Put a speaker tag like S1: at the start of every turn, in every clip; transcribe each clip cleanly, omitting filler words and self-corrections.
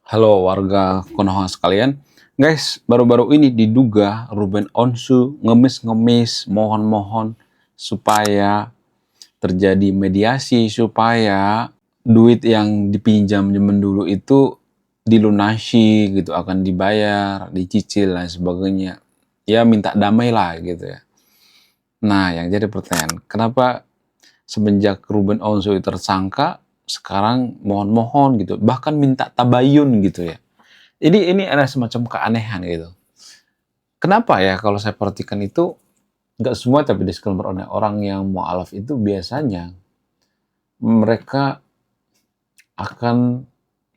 S1: Halo warga Konoha sekalian. Guys, baru-baru ini diduga Ruben Onsu ngemis-ngemis mohon-mohon supaya terjadi mediasi supaya duit yang dipinjam zaman dulu itu dilunasi gitu, akan dibayar, dicicil dan sebagainya. Ya minta damai lah gitu ya. Nah, yang jadi pertanyaan, kenapa semenjak Ruben Onsu tersangka sekarang mohon-mohon gitu, bahkan minta tabayun gitu ya. Ini ada semacam keanehan gitu. Kenapa ya kalau saya perhatikan itu, nggak semua tapi disclaimer oleh orang yang mu'alaf itu biasanya mereka akan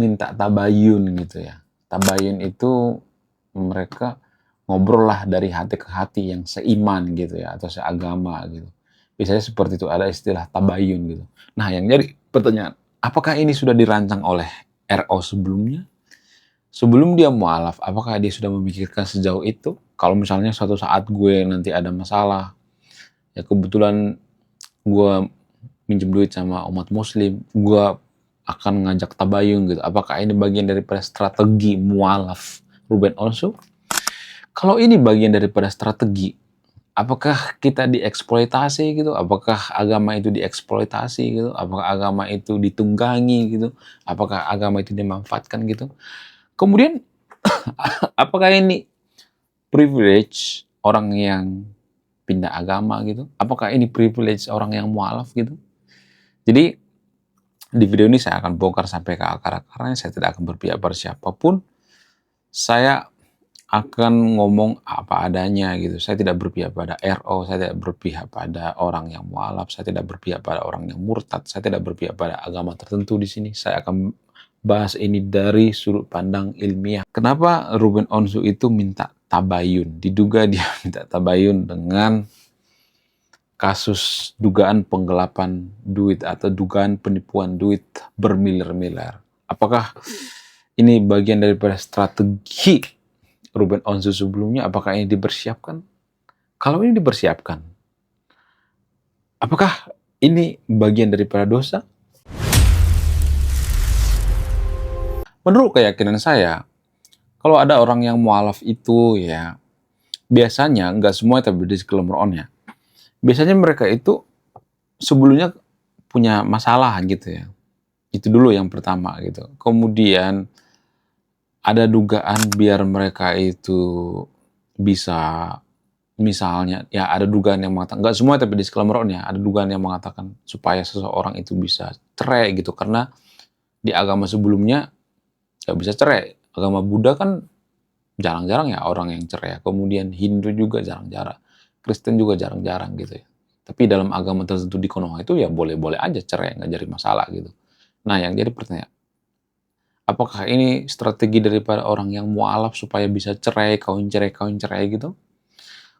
S1: minta tabayun gitu ya. Tabayun itu mereka ngobrol lah dari hati ke hati yang seiman gitu ya, atau seagama gitu. Biasanya seperti itu, ada istilah tabayun gitu. Nah yang jadi pertanyaan, apakah ini sudah dirancang oleh RO sebelumnya? Sebelum dia mualaf, apakah dia sudah memikirkan sejauh itu? Kalau misalnya suatu saat gue nanti ada masalah, ya kebetulan gue minjem duit sama umat muslim, gue akan ngajak tabayun gitu. Apakah ini bagian daripada strategi mualaf Ruben Onsu? Kalau ini bagian daripada strategi, apakah kita dieksploitasi gitu? Apakah agama itu dieksploitasi gitu? Apakah agama itu ditunggangi gitu? Apakah agama itu dimanfaatkan gitu? Kemudian, apakah ini privilege orang yang pindah agama gitu? Apakah ini privilege orang yang mualaf gitu? Jadi di video ini saya akan bongkar sampai ke akar-akarnya. Saya tidak akan berpihak pada siapapun. Saya akan ngomong apa adanya gitu. Saya tidak berpihak pada RO, saya tidak berpihak pada orang yang mualaf, saya tidak berpihak pada orang yang murtad, saya tidak berpihak pada agama tertentu di sini. Saya akan bahas ini dari sudut pandang ilmiah. Kenapa Ruben Onsu itu minta tabayun? Diduga dia minta tabayun dengan kasus dugaan penggelapan duit atau dugaan penipuan duit bermiliar-miliar. Apakah ini bagian daripada strategi Ruben Onsu sebelumnya? Apakah ini dipersiapkan? Kalau ini dipersiapkan, apakah ini bagian daripada dosa? Menurut keyakinan saya, kalau ada orang yang mualaf itu ya, biasanya nggak semua tapi disclaimer on ya. Biasanya mereka itu sebelumnya punya masalah gitu ya. Itu dulu yang pertama gitu. Kemudian ada dugaan biar mereka itu bisa, misalnya ya ada dugaan yang mengatakan, nggak semua tapi disclaimer on ya, ada dugaan yang mengatakan supaya seseorang itu bisa cerai gitu, karena di agama sebelumnya nggak bisa cerai. Agama Buddha kan jarang-jarang ya orang yang cerai. Kemudian Hindu juga jarang-jarang, Kristen juga jarang-jarang gitu ya. Tapi dalam agama tertentu di Konoha itu ya boleh-boleh aja cerai, nggak jadi masalah gitu. Nah yang jadi pertanyaan, apakah ini strategi daripada orang yang mualaf supaya bisa cerai, kawin cerai gitu?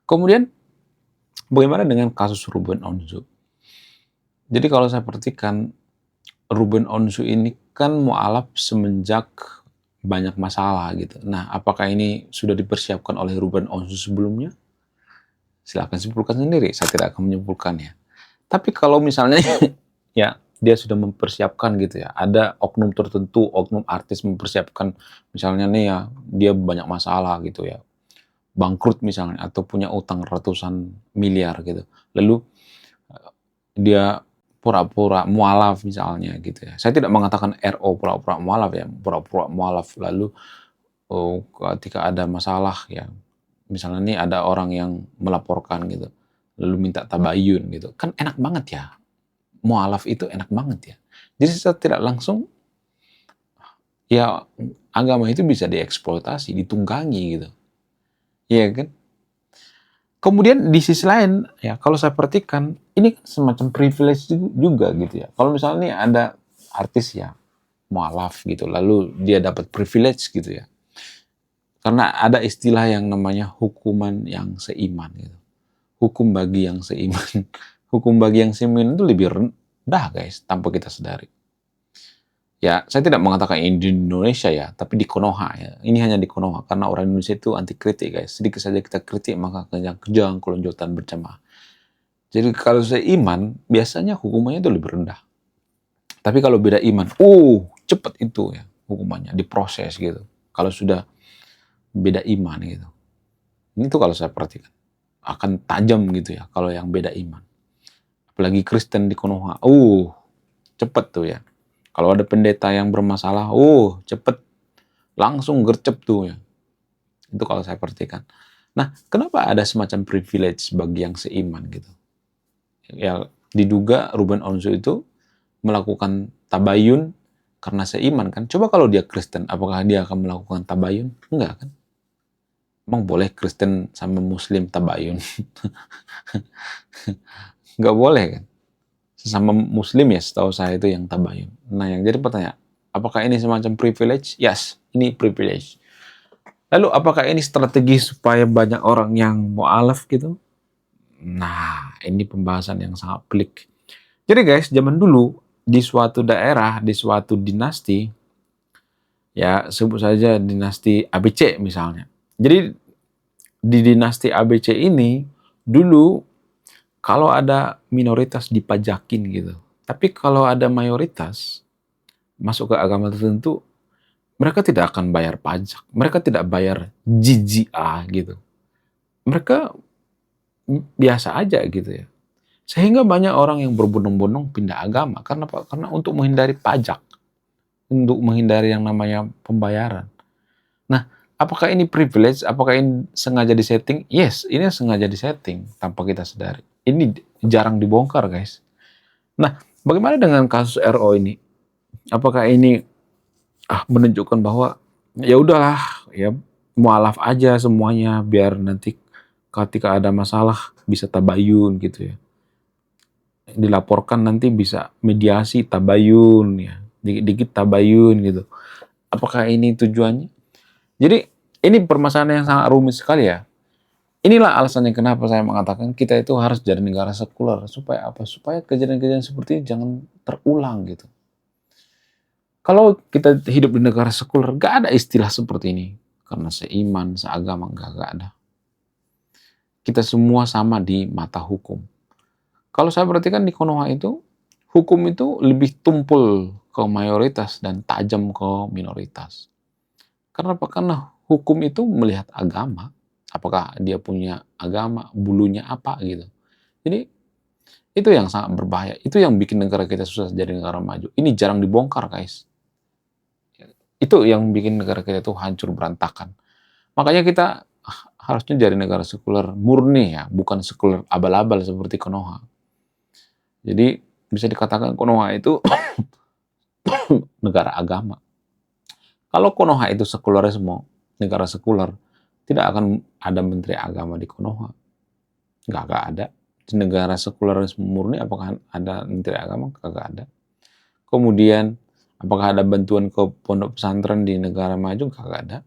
S1: Kemudian bagaimana dengan kasus Ruben Onsu? Jadi kalau saya perhatikan, Ruben Onsu ini kan mualaf semenjak banyak masalah gitu. Nah, apakah ini sudah dipersiapkan oleh Ruben Onsu sebelumnya? Silahkan simpulkan sendiri, saya tidak akan menyimpulkannya. Tapi kalau misalnya ya dia sudah mempersiapkan gitu ya, ada oknum tertentu, oknum artis mempersiapkan, misalnya nih ya, dia banyak masalah gitu ya, bangkrut misalnya, atau punya utang ratusan miliar gitu. Lalu dia pura-pura mualaf misalnya gitu ya. Saya tidak mengatakan RO pura-pura mualaf ya, pura-pura mualaf lalu ketika ada masalah ya, misalnya nih ada orang yang melaporkan gitu, lalu minta tabayun gitu. Kan enak banget ya. Mualaf itu enak banget ya. Jadi secara tidak langsung ya agama itu bisa dieksploitasi, ditunggangi gitu. Iya kan? Kemudian di sisi lain, ya kalau saya perhatikan, ini kan semacam privilege juga gitu ya. Kalau misalnya nih ada artis ya, mualaf gitu, lalu dia dapat privilege gitu ya. Karena ada istilah yang namanya hukuman yang seiman gitu. Hukum bagi yang seiman. Hukum bagi yang seiman itu lebih rendah guys, tanpa kita sadari. Ya, saya tidak mengatakan ini di Indonesia ya, tapi di Konoha ya. Ini hanya di Konoha, karena orang Indonesia itu anti kritik guys. Sedikit saja kita kritik, maka kejang-kejang, kelonjotan berjamaah. Jadi kalau saya iman, biasanya hukumannya itu lebih rendah. Tapi kalau beda iman, cepet itu ya. hukumannya, diproses gitu. Kalau sudah beda iman gitu. Ini tuh kalau saya perhatikan akan tajam gitu ya kalau yang beda iman. Apalagi Kristen di Konoha, cepet tuh ya. Kalau ada pendeta yang bermasalah, cepet langsung gercep tuh ya. Itu kalau saya perhatikan. Nah, kenapa ada semacam privilege bagi yang seiman gitu? Ya, diduga Ruben Onsu itu melakukan tabayun karena seiman kan. Coba kalau dia Kristen, apakah dia akan melakukan tabayun? Enggak kan? Emang boleh Kristen sama Muslim tabayun? Enggak boleh kan? Sesama Muslim ya, setahu saya itu yang tabayun. Nah, yang jadi pertanyaan, apakah ini semacam privilege? Yes, ini privilege. Lalu apakah ini strategi supaya banyak orang yang mu'alaf gitu? Nah, ini pembahasan yang sangat pelik. Jadi guys, zaman dulu di suatu daerah, di suatu dinasti, ya sebut saja dinasti ABC misalnya. Jadi di dinasti ABC ini dulu kalau ada minoritas dipajakin gitu. Tapi kalau ada mayoritas masuk ke agama tertentu, mereka tidak akan bayar pajak. Mereka tidak bayar jizya gitu. Mereka biasa aja gitu ya. Sehingga banyak orang yang berbondong-bondong pindah agama. Karena apa? Karena untuk menghindari pajak. Untuk menghindari yang namanya pembayaran. Nah, apakah ini privilege? Apakah ini sengaja disetting? Yes, ini sengaja disetting tanpa kita sadari. Ini jarang dibongkar, guys. Nah, bagaimana dengan kasus RO ini? Apakah ini menunjukkan bahwa ya udahlah, ya mualaf aja semuanya biar nanti ketika ada masalah bisa tabayun gitu ya. Dilaporkan nanti bisa mediasi tabayun ya, dikit-dikit tabayun gitu. Apakah ini tujuannya? Jadi ini permasalahan yang sangat rumit sekali ya. Inilah alasannya kenapa saya mengatakan kita itu harus jadi negara sekuler. Supaya apa? Supaya kejadian-kejadian seperti ini jangan terulang gitu. Kalau kita hidup di negara sekuler, gak ada istilah seperti ini. Karena seiman, seagama, gak ada. Kita semua sama di mata hukum. Kalau saya perhatikan di Konoha itu, hukum itu lebih tumpul ke mayoritas dan tajam ke minoritas. Karena apa? Karena hukum itu melihat agama. Apakah dia punya agama, bulunya apa gitu. Jadi itu yang sangat berbahaya. Itu yang bikin negara kita susah jadi negara maju. Ini jarang dibongkar, guys. Itu yang bikin negara kita itu hancur berantakan. Makanya kita harusnya jadi negara sekuler murni ya, bukan sekuler abal-abal seperti Konoha. Jadi bisa dikatakan Konoha itu negara agama. Kalau Konoha itu sekularisme, negara sekuler, tidak akan ada menteri agama di Konoha. Nggak ada. Di negara sekularisme murni, apakah ada menteri agama? Nggak ada. Kemudian, apakah ada bantuan ke pondok pesantren di negara maju? Nggak ada.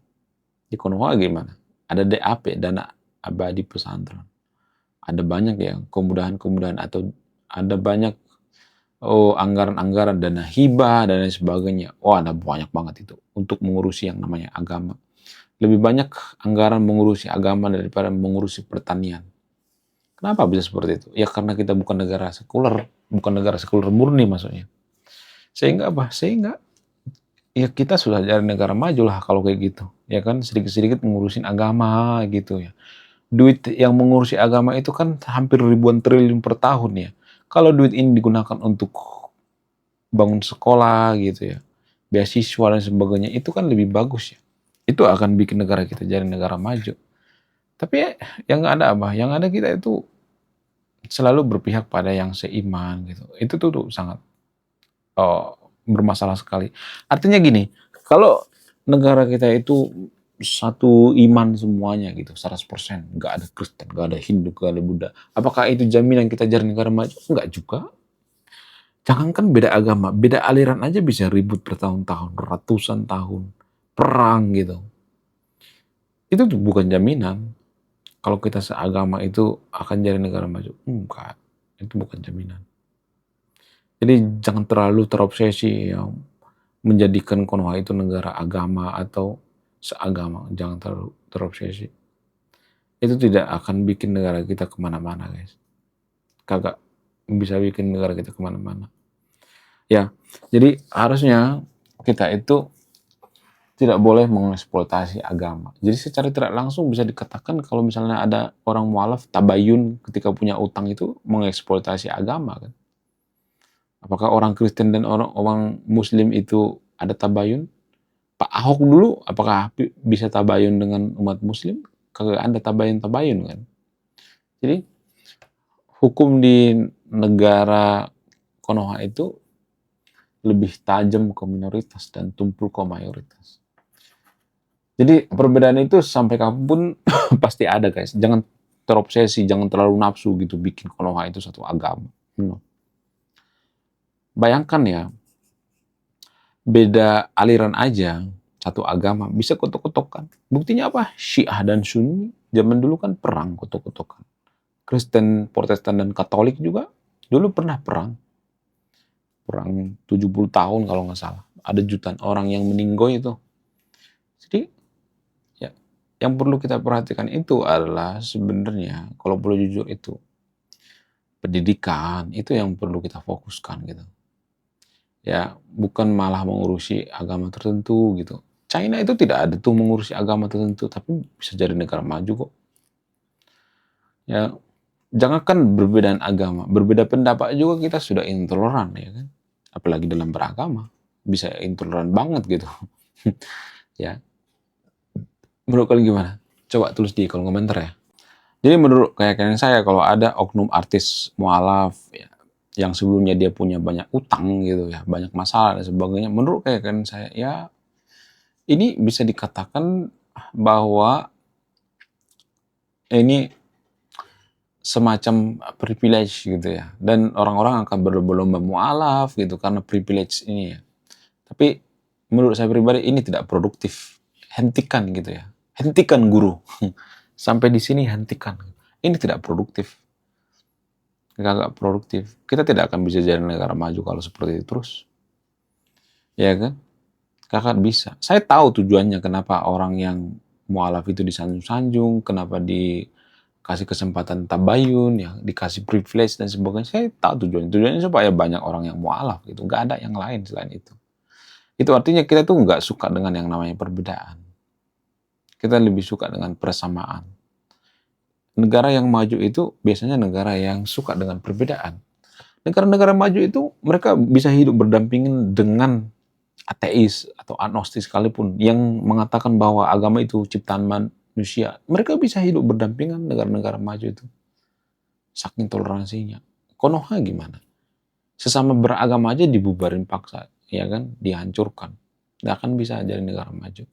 S1: Di Konoha gimana? Ada DAP, dana abadi pesantren. Ada banyak ya kemudahan-kemudahan atau ada banyak anggaran-anggaran, dana hibah, dan lain sebagainya. Ada banyak banget itu untuk mengurusi yang namanya agama. Lebih banyak anggaran mengurusi agama daripada mengurusi pertanian. Kenapa bisa seperti itu? Ya karena kita bukan negara sekuler murni maksudnya. Sehingga apa? Sehingga ya kita sudah jadi negara maju lah kalau kayak gitu. Ya kan sedikit-sedikit mengurusin agama gitu ya. Duit yang mengurusi agama itu kan hampir ribuan triliun per tahun ya. Kalau duit ini digunakan untuk bangun sekolah gitu ya, beasiswa dan sebagainya, itu kan lebih bagus ya. Itu akan bikin negara kita jadi negara maju. Tapi yang nggak ada apa? Yang ada kita itu selalu berpihak pada yang seiman gitu. Itu tuh sangat bermasalah sekali. Artinya gini, kalau negara kita itu satu iman semuanya gitu, 100%, nggak ada Kristen, nggak ada Hindu, nggak ada Buddha. Apakah itu jaminan kita jadi negara maju? Enggak juga. Jangankan beda agama, beda aliran aja bisa ribut bertahun-tahun, ratusan tahun, perang gitu. Itu tuh bukan jaminan. Kalau kita seagama itu akan jadi negara maju. Enggak, itu bukan jaminan. Jadi jangan terlalu terobsesi ya, menjadikan Konoha itu negara agama atau seagama. Jangan terlalu terobsesi. Itu tidak akan bikin negara kita kemana-mana, guys. Kagak bisa bikin negara kita kemana-mana. Ya, jadi harusnya kita itu tidak boleh mengeksploitasi agama. Jadi secara tidak langsung bisa dikatakan kalau misalnya ada orang mualaf tabayun ketika punya utang itu mengeksploitasi agama kan. Apakah orang Kristen dan orang Muslim itu ada tabayun? Pak Ahok dulu apakah bisa tabayun dengan umat Muslim? Kagak ada tabayun-tabayun kan. Jadi hukum di negara Konoha itu lebih tajam ke minoritas dan tumpul ke mayoritas. Jadi perbedaan itu sampai kapanpun pasti ada guys. Jangan terobsesi, jangan terlalu nafsu gitu bikin Konoha itu satu agama. Bayangkan ya, beda aliran aja satu agama bisa kotok-kotokan. Buktinya apa? Syiah dan Sunni zaman dulu kan perang kotok-kotokan. Kristen, Protestan dan Katolik juga dulu pernah perang. Perang 70 tahun kalau nggak salah. Ada jutaan orang yang meninggal itu. Jadi ya, yang perlu kita perhatikan itu adalah sebenarnya kalau perlu jujur itu pendidikan itu yang perlu kita fokuskan gitu. Ya, bukan malah mengurusi agama tertentu gitu. China itu tidak ada tuh mengurusi agama tertentu, tapi bisa jadi negara maju kok. Ya, jangankan berbedaan agama, berbeda pendapat juga kita sudah intoleran ya kan. Apalagi dalam beragama, bisa intoleran banget gitu. Ya. Menurut kalian gimana? Coba tulis di kolom komentar ya. Jadi menurut keyakinan saya kalau ada oknum artis mualaf ya, yang sebelumnya dia punya banyak utang gitu ya, banyak masalah dan sebagainya, menurut keyakinan saya ya ini bisa dikatakan bahwa ini semacam privilege gitu ya, dan orang-orang akan berlomba-lomba mualaf gitu karena privilege ini ya. Tapi menurut saya pribadi ini tidak produktif. Hentikan gitu ya, hentikan guru. Sampai di sini hentikan. Ini tidak produktif. Gak produktif. Kita tidak akan bisa jadi negara maju kalau seperti itu terus. Ya kan? Kakak bisa. Saya tahu tujuannya kenapa orang yang mualaf itu disanjung-sanjung, kenapa dikasih kesempatan tabayun, ya, dikasih privilege dan sebagainya. Saya tahu tujuannya. Tujuannya supaya banyak orang yang mualaf gitu. Gak ada yang lain selain itu. Itu artinya kita tuh nggak suka dengan yang namanya perbedaan. Kita lebih suka dengan persamaan. Negara yang maju itu biasanya negara yang suka dengan perbedaan. Negara-negara maju itu mereka bisa hidup berdampingan dengan ateis atau agnostis sekalipun yang mengatakan bahwa agama itu ciptaan manusia. Mereka bisa hidup berdampingan negara-negara maju itu. Saking toleransinya. Konoha gimana? Sesama beragama aja dibubarin paksa, ya kan? Dihancurkan. Nggak akan bisa jadi negara maju.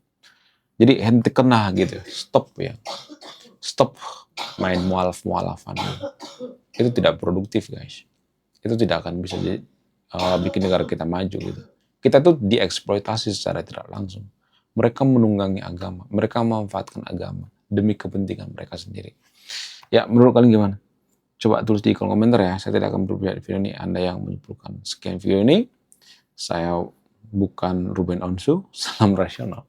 S1: Jadi hentikan lah gitu, stop ya. Stop main mualaf-mualafan. Itu tidak produktif guys. Itu tidak akan bisa jadi, bikin negara kita maju gitu. Kita tuh dieksploitasi secara tidak langsung. Mereka menunggangi agama, mereka memanfaatkan agama demi kepentingan mereka sendiri. Ya, menurut kalian gimana? Coba tulis di kolom komentar ya. Saya tidak akan berpihak di video ini. Anda yang menyimpulkan. Sekian video ini. Saya bukan Ruben Onsu. Salam rasional.